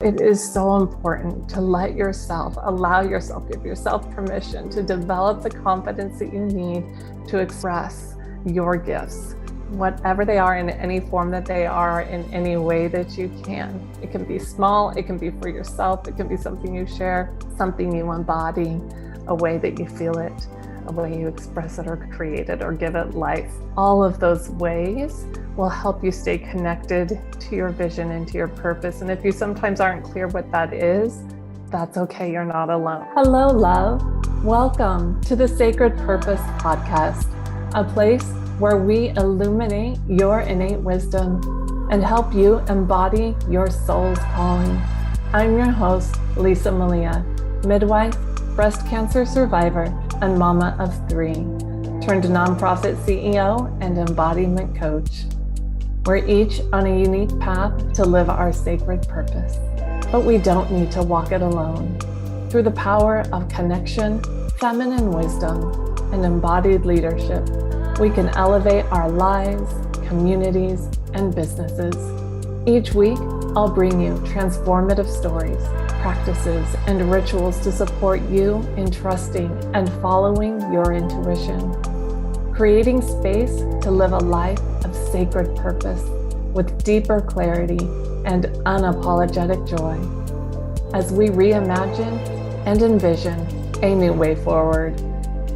It is so important to allow yourself, give yourself permission to develop the confidence that you need to express your gifts, whatever they are, in any form that they are, in any way that you can. It can be small, it can be for yourself, it can be something you share, something you embody, a way that you feel it, a way you express it or create it or give it life. All of those ways will help you stay connected to your vision and to your purpose. And if you sometimes aren't clear what that is, that's okay, you're not alone. Hello, love. Welcome to the Sacred Purpose Podcast, a place where we illuminate your innate wisdom and help you embody your soul's calling. I'm your host, Lisa Malia, midwife, breast cancer survivor, and mama of 3, turned nonprofit CEO and embodiment coach. We're each on a unique path to live our sacred purpose, but we don't need to walk it alone. Through the power of connection, feminine wisdom, and embodied leadership, we can elevate our lives, communities, and businesses. Each week, I'll bring you transformative stories, practices, and rituals to support you in trusting and following your intuition, creating space to live a life of sacred purpose with deeper clarity and unapologetic joy as we reimagine and envision a new way forward.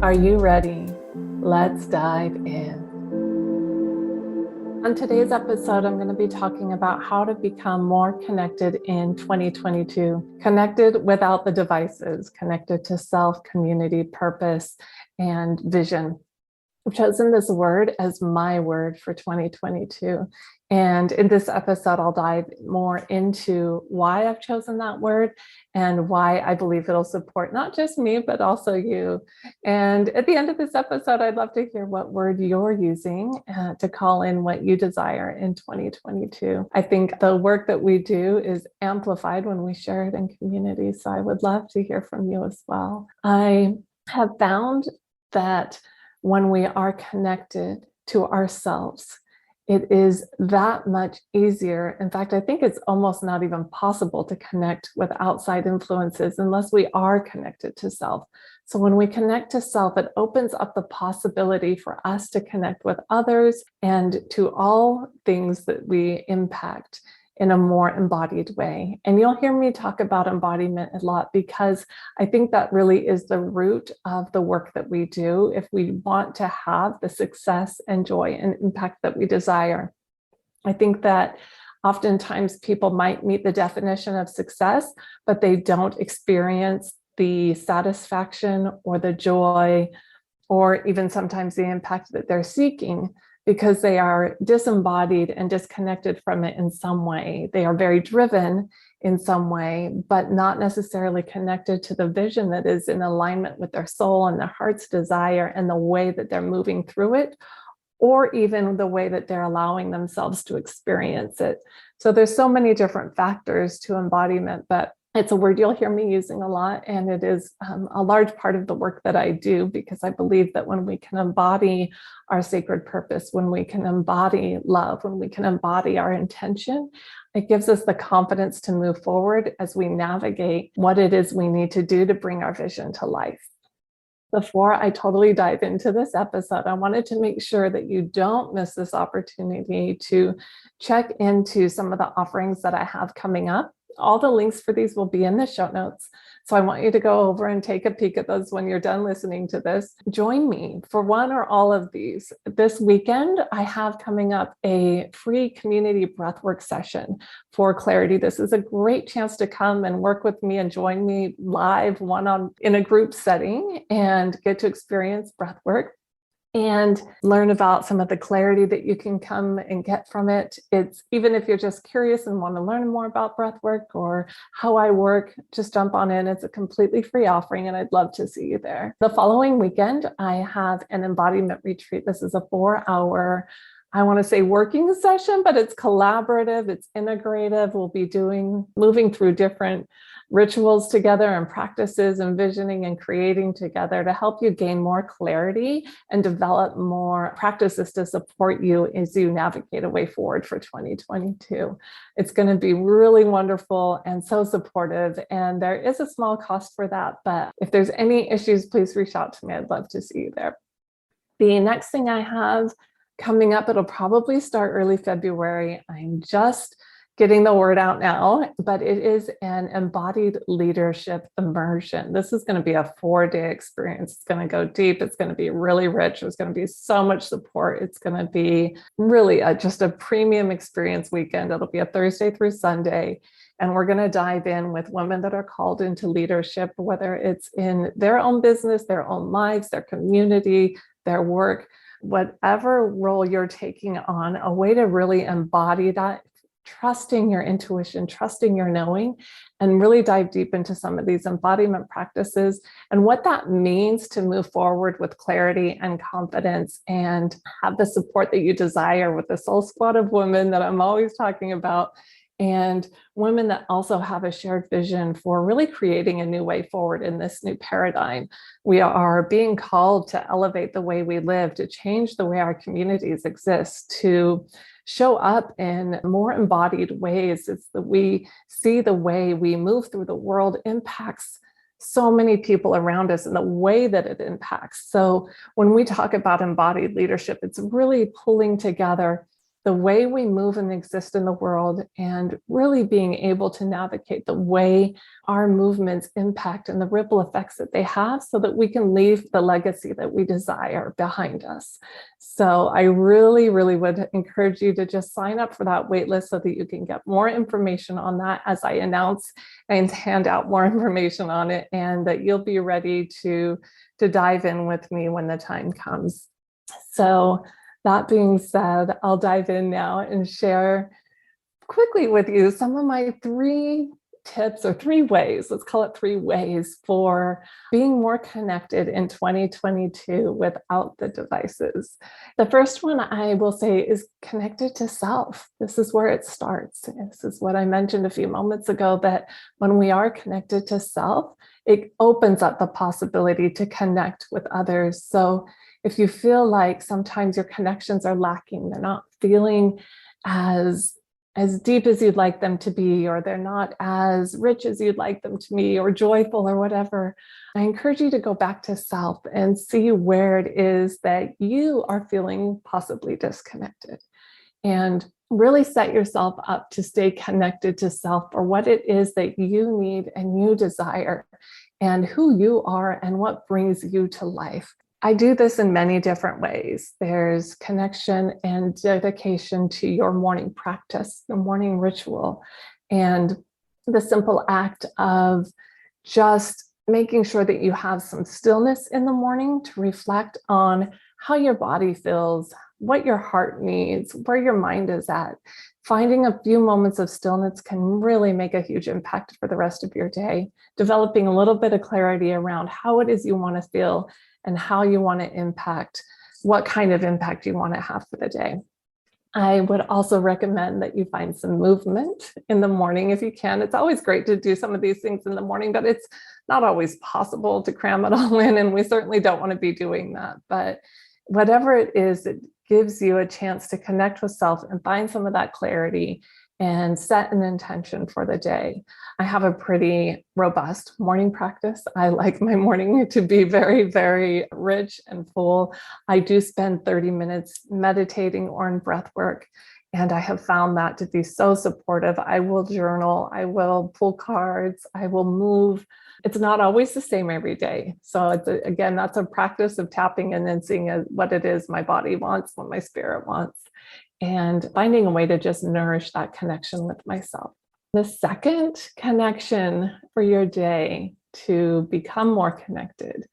Are you ready? Let's dive in. On today's episode, I'm going to be talking about how to become more connected in 2022, connected without the devices, connected to self, community, purpose, and vision. I've chosen this word as my word for 2022. And in this episode, I'll dive more into why I've chosen that word and why I believe it'll support not just me, but also you. And at the end of this episode, I'd love to hear what word you're using to call in what you desire in 2022. I think the work that we do is amplified when we share it in community. So I would love to hear from you as well. I have found that when we are connected to ourselves, it is that much easier. In fact, I think it's almost not even possible to connect with outside influences unless we are connected to self. So when we connect to self, it opens up the possibility for us to connect with others and to all things that we impact in a more embodied way. And you'll hear me talk about embodiment a lot because I think that really is the root of the work that we do if we want to have the success and joy and impact that we desire. I think that oftentimes people might meet the definition of success, but they don't experience the satisfaction or the joy or even sometimes the impact that they're seeking, because they are disembodied and disconnected from it in some way. They are very driven in some way, but not necessarily connected to the vision that is in alignment with their soul and their heart's desire and the way that they're moving through it, or even the way that they're allowing themselves to experience it. So there's so many different factors to embodiment, but it's a word you'll hear me using a lot, and it is a large part of the work that I do because I believe that when we can embody our sacred purpose, when we can embody love, when we can embody our intention, it gives us the confidence to move forward as we navigate what it is we need to do to bring our vision to life. Before I totally dive into this episode, I wanted to make sure that you don't miss this opportunity to check into some of the offerings that I have coming up. All the links for these will be in the show notes. So I want you to go over and take a peek at those when you're done listening to this. Join me for one or all of these. This weekend, I have coming up a free community breathwork session for clarity. This is a great chance to come and work with me and join me live in a group setting and get to experience breathwork and learn about some of the clarity that you can come and get from it. It's even if you're just curious and want to learn more about breathwork or how I work, just jump on in. It's a completely free offering and I'd love to see you there. The following weekend, I have an embodiment retreat. This is a 4-hour, I want to say working session, but it's collaborative, it's integrative. We'll be moving through different rituals together and practices, envisioning and creating together to help you gain more clarity and develop more practices to support you as you navigate a way forward for 2022. It's going to be really wonderful and so supportive. And there is a small cost for that. But if there's any issues, please reach out to me. I'd love to see you there. The next thing I have coming up, it'll probably start early February. I'm just getting the word out now, but it is an embodied leadership immersion. This is going to be a 4-day experience. It's going to go deep. It's going to be really rich. There's going to be so much support. It's going to be really just a premium experience weekend. It'll be a Thursday through Sunday. And we're going to dive in with women that are called into leadership, whether it's in their own business, their own lives, their community, their work, whatever role you're taking on, a way to really embody that, trusting your intuition, trusting your knowing, and really dive deep into some of these embodiment practices and what that means to move forward with clarity and confidence and have the support that you desire with the soul squad of women that I'm always talking about, and women that also have a shared vision for really creating a new way forward in this new paradigm. We are being called to elevate the way we live, to change the way our communities exist, to show up in more embodied ways. It's that we see the way we move through the world impacts so many people around us and the way that it impacts. So when we talk about embodied leadership, it's really pulling together the way we move and exist in the world and really being able to navigate the way our movements impact and the ripple effects that they have so that we can leave the legacy that we desire behind us. So I really, really would encourage you to just sign up for that waitlist so that you can get more information on that as I announce and hand out more information on it, and that you'll be ready to dive in with me when the time comes. So that being said, I'll dive in now and share quickly with you some of my 3 tips or 3 ways, let's call it 3 ways, for being more connected in 2022 without the devices. The first one I will say is connected to self. This is where it starts. This is what I mentioned a few moments ago, that when we are connected to self, it opens up the possibility to connect with others. So if you feel like sometimes your connections are lacking, they're not feeling as deep as you'd like them to be, or they're not as rich as you'd like them to be, or joyful, or whatever, I encourage you to go back to self and see where it is that you are feeling possibly disconnected, and really set yourself up to stay connected to self for what it is that you need and you desire, and who you are and what brings you to life. I do this in many different ways. There's connection and dedication to your morning practice, the morning ritual, and the simple act of just making sure that you have some stillness in the morning to reflect on how your body feels, what your heart needs, where your mind is at. Finding a few moments of stillness can really make a huge impact for the rest of your day. Developing a little bit of clarity around how it is you want to feel and how you want to impact, what kind of impact you want to have for the day. I would also recommend that you find some movement in the morning if you can. It's always great to do some of these things in the morning, but it's not always possible to cram it all in, and we certainly don't want to be doing that. But whatever it is, it gives you a chance to connect with self and find some of that clarity and set an intention for the day. I have a pretty robust morning practice. I like my morning to be very, very rich and full. I do spend 30 minutes meditating or in breath work, and I have found that to be so supportive. I will journal, I will pull cards, I will move. It's not always the same every day. So again, that's a practice of tapping in and seeing what it is my body wants, what my spirit wants, and finding a way to just nourish that connection with myself. The second connection for your day to become more connected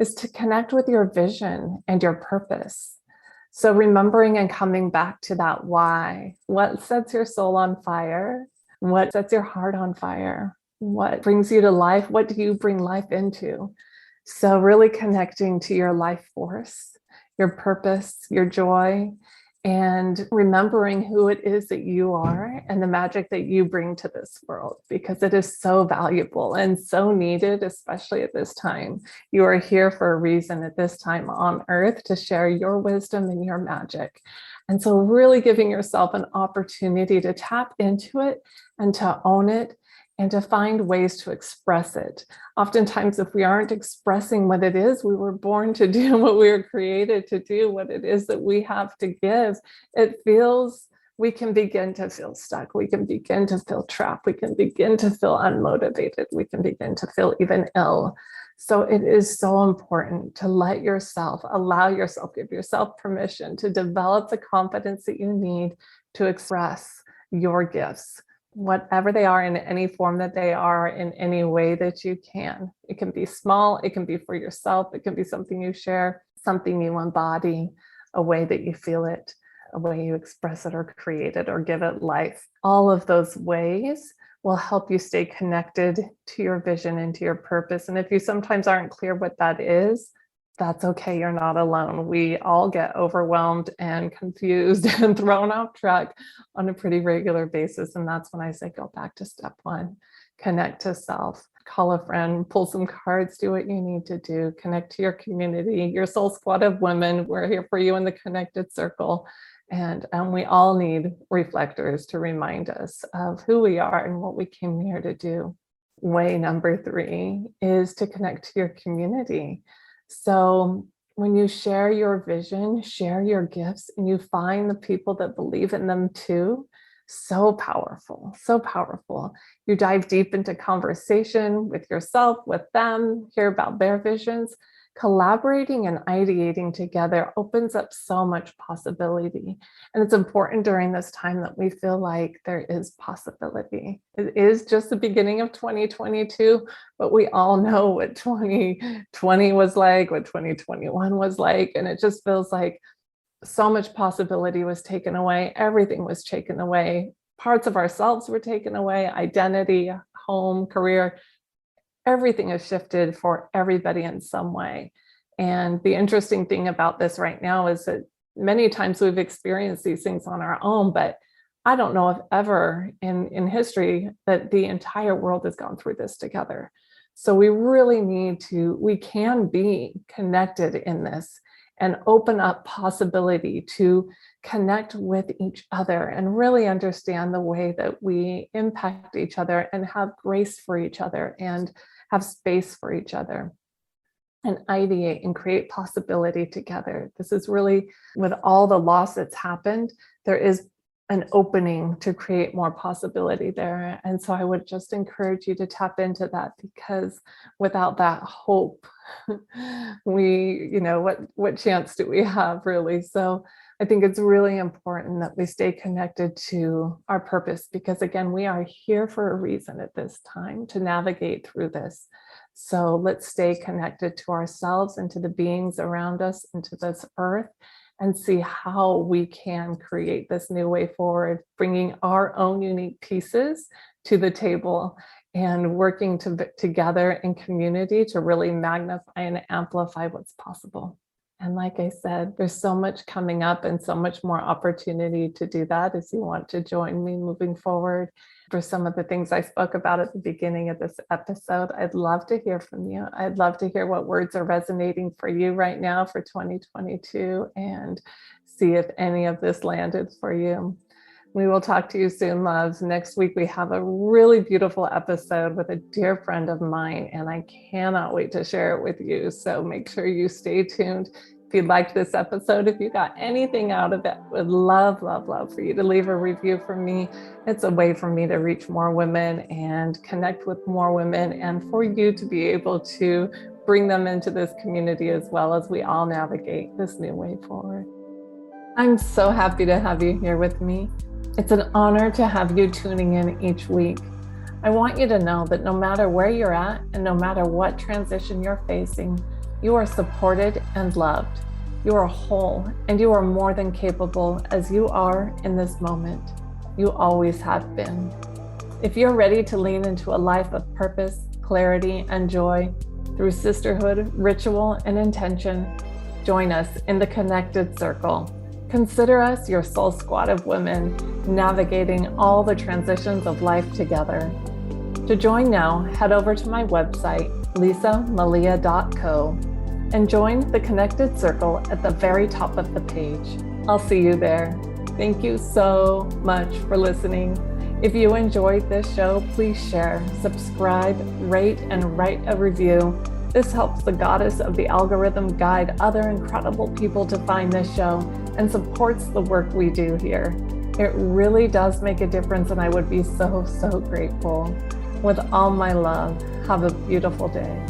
is to connect with your vision and your purpose. So remembering and coming back to that why. What sets your soul on fire? What sets your heart on fire? What brings you to life? What do you bring life into? So really connecting to your life force, your purpose, your joy, and remembering who it is that you are and the magic that you bring to this world, because it is so valuable and so needed, especially at this time. You are here for a reason at this time on earth to share your wisdom and your magic. And so really giving yourself an opportunity to tap into it and to own it and to find ways to express it. Oftentimes, if we aren't expressing what it is we were born to do, what we were created to do, what it is that we have to give, we can begin to feel stuck. We can begin to feel trapped. We can begin to feel unmotivated. We can begin to feel even ill. So it is so important to allow yourself, give yourself permission to develop the confidence that you need to express your gifts, whatever they are, in any form that they are, in any way that you can. It can be small, it can be for yourself, it can be something you share, something you embody, a way that you feel it, a way you express it or create it or give it life. All of those ways will help you stay connected to your vision and to your purpose. And if you sometimes aren't clear what that is, that's okay. You're not alone. We all get overwhelmed and confused and thrown off track on a pretty regular basis. And that's when I say, go back to step one, connect to self, call a friend, pull some cards, do what you need to do, connect to your community, your soul squad of women. We're here for you in the connected circle. And we all need reflectors to remind us of who we are and what we came here to do. Way number 3 is to connect to your community. So when you share your vision, share your gifts, and you find the people that believe in them too, so powerful, so powerful. You dive deep into conversation with yourself, with them, hear about their visions. Collaborating and ideating together opens up so much possibility. And it's important during this time that we feel like there is possibility. It is just the beginning of 2022, but we all know what 2020 was like, what 2021 was like. And it just feels like so much possibility was taken away. Everything was taken away. Parts of ourselves were taken away, identity, home, career. Everything has shifted for everybody in some way. And the interesting thing about this right now is that many times we've experienced these things on our own, but I don't know if ever in history that the entire world has gone through this together. So we really we can be connected in this and open up possibility to connect with each other and really understand the way that we impact each other and have grace for each other and have space for each other and ideate and create possibility together. This is really, with all the loss that's happened, there is an opening to create more possibility there. And so I would just encourage you to tap into that, because without that hope, what chance do we have, really? So I think it's really important that we stay connected to our purpose, because again, we are here for a reason at this time to navigate through this. So let's stay connected to ourselves and to the beings around us and to this earth, and see how we can create this new way forward, bringing our own unique pieces to the table and working together in community to really magnify and amplify what's possible. And like I said, there's so much coming up and so much more opportunity to do that as you want to join me moving forward. For some of the things I spoke about at the beginning of this episode, I'd love to hear from you. I'd love to hear what words are resonating for you right now for 2022, and see if any of this landed for you. We will talk to you soon, loves. Next week, we have a really beautiful episode with a dear friend of mine, and I cannot wait to share it with you. So make sure you stay tuned. If you liked this episode, if you got anything out of it, would love, love, love for you to leave a review for me. It's a way for me to reach more women and connect with more women, and for you to be able to bring them into this community as well, as we all navigate this new way forward. I'm so happy to have you here with me. It's an honor to have you tuning in each week. I want you to know that no matter where you're at and no matter what transition you're facing, you are supported and loved. You are whole, and you are more than capable as you are in this moment. You always have been. If you're ready to lean into a life of purpose, clarity, and joy through sisterhood, ritual, and intention, join us in the Connected Circle. Consider us your soul squad of women navigating all the transitions of life together. To join now, head over to my website, lisamalia.co, and join the connected circle at the very top of the page. I'll see you there. Thank you so much for listening. If you enjoyed this show, please share, subscribe, rate, and write a review. This helps the goddess of the algorithm guide other incredible people to find this show and supports the work we do here. It really does make a difference, and I would be so, so grateful. With all my love, have a beautiful day.